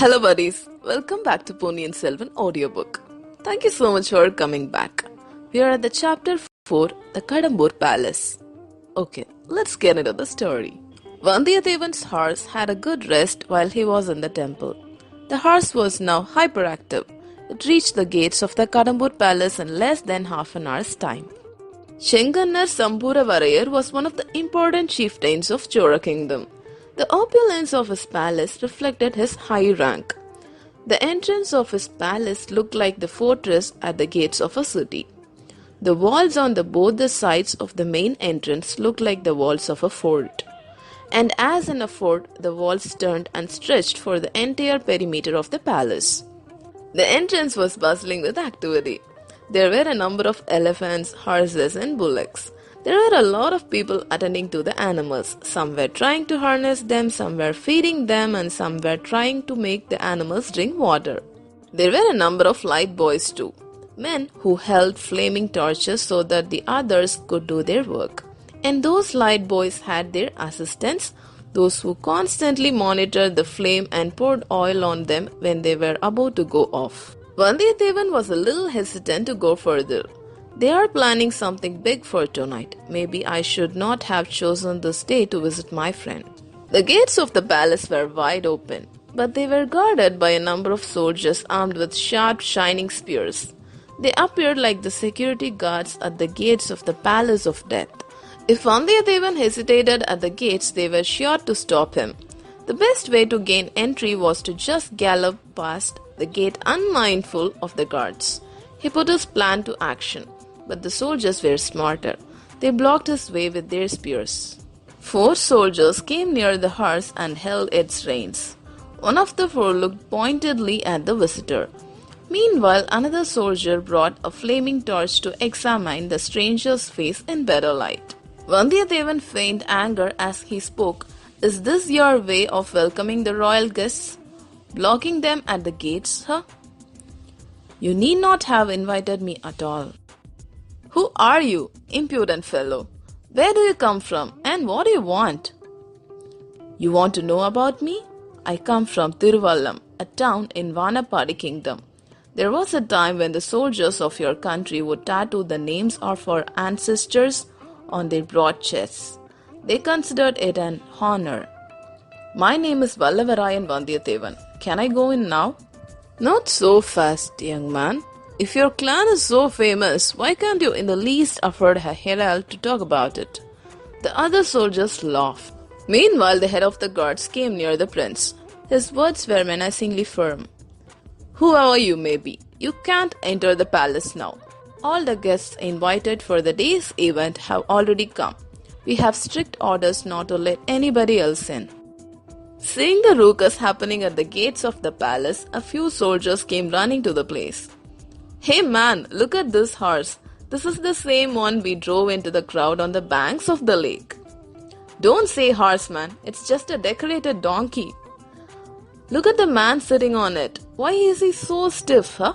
Hello buddies, welcome back to Ponniyin Selvan audiobook. Thank you so much for coming back. We are at the chapter 4, the Kadambur Palace. Okay, let's get into the story. Vandiyathevan's horse had a good rest while he was in the temple. The horse was now hyperactive. It reached the gates of the Kadambur Palace in less than half an hour's time. Shengannar Samburavarayar was one of the important chieftains of Chora kingdom. The opulence of his palace reflected his high rank. The entrance of his palace looked like the fortress at the gates of a city. The walls on both the sides of the main entrance looked like the walls of a fort. And as in a fort, the walls turned and stretched for the entire perimeter of the palace. The entrance was bustling with activity. There were a number of elephants, horses, and bullocks. There were a lot of people attending to the animals. Some were trying to harness them, some were feeding them, and some were trying to make the animals drink water. There were a number of light boys too, men who held flaming torches so that the others could do their work. And those light boys had their assistants, those who constantly monitored the flame and poured oil on them when they were about to go off. Vandiyathevan was a little hesitant to go further. They are planning something big for tonight. Maybe I should not have chosen this day to visit my friend. The gates of the palace were wide open, but they were guarded by a number of soldiers armed with sharp, shining spears. They appeared like the security guards at the gates of the Palace of Death. If Vandiyathevan hesitated at the gates, they were sure to stop him. The best way to gain entry was to just gallop past the gate unmindful of the guards. He put his plan to action, but the soldiers were smarter. They blocked his way with their spears. 4 soldiers came near the horse and held its reins. One of the 4 looked pointedly at the visitor. Meanwhile, another soldier brought a flaming torch to examine the stranger's face in better light. Vandiyathevan feigned anger as he spoke. "Is this your way of welcoming the royal guests? Blocking them at the gates, huh? You need not have invited me at all. Who are you, impudent fellow? Where do you come from and what do you want?" "You want to know about me? I come from Tiruvallam, a town in Vanapadi kingdom. There was a time when the soldiers of your country would tattoo the names of our ancestors on their broad chests. They considered it an honor. My name is Vallavarayan Vandiyathevan. Can I go in now?" "Not so fast, young man. If your clan is so famous, why can't you in the least afford a herald to talk about it?" The other soldiers laughed. Meanwhile, the head of the guards came near the prince. His words were menacingly firm. "Whoever you may be, you can't enter the palace now. All the guests invited for the day's event have already come. We have strict orders not to let anybody else in." Seeing the ruckus happening at the gates of the palace, a few soldiers came running to the place. "Hey man, look at this horse. This is the same one we drove into the crowd on the banks of the lake." "Don't say horse, man. It's just a decorated donkey." "Look at the man sitting on it. Why is he so stiff, huh?"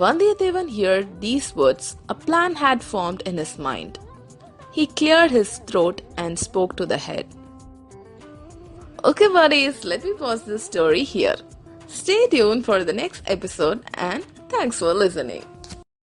Vandiyathevan heard these words. A plan had formed in his mind. He cleared his throat and spoke to the head. Okay buddies, let me pause this story here. Stay tuned for the next episode and thanks for listening.